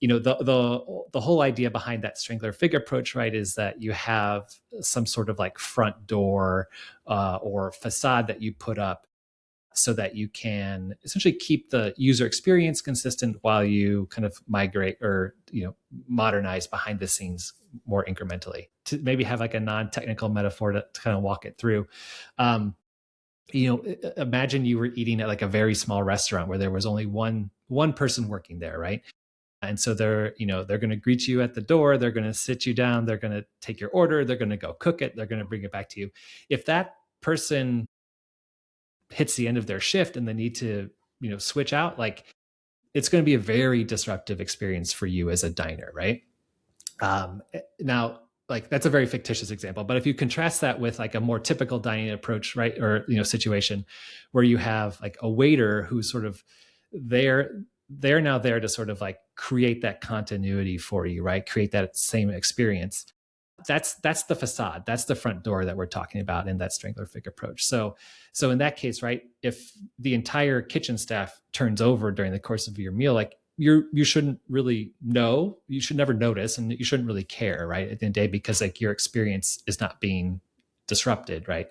the whole idea behind that Strangler Fig approach, right, is that you have some sort of like front door or facade that you put up so that you can essentially keep the user experience consistent while you kind of migrate or modernize behind the scenes more incrementally. To maybe have like a non-technical metaphor to kind of walk it through. Imagine you were eating at like a very small restaurant where there was only one person working there, right? And so they're going to greet you at the door, they're going to sit you down, they're going to take your order, they're going to go cook it, they're going to bring it back to you. If that person hits the end of their shift and they need to switch out, like, it's going to be a very disruptive experience for you as a diner, right? Now, like, that's a very fictitious example, but if you contrast that with like a more typical dining approach, right, or situation where you have like a waiter who's sort of they're now there to sort of like create that continuity for you, right, create that same experience. That's the facade, that's the front door that we're talking about in that Strangler Fig approach. So in that case, right, if the entire kitchen staff turns over during the course of your meal, like, you shouldn't really know, you should never notice, and you shouldn't really care, right, at the end of the day, because like your experience is not being disrupted, right?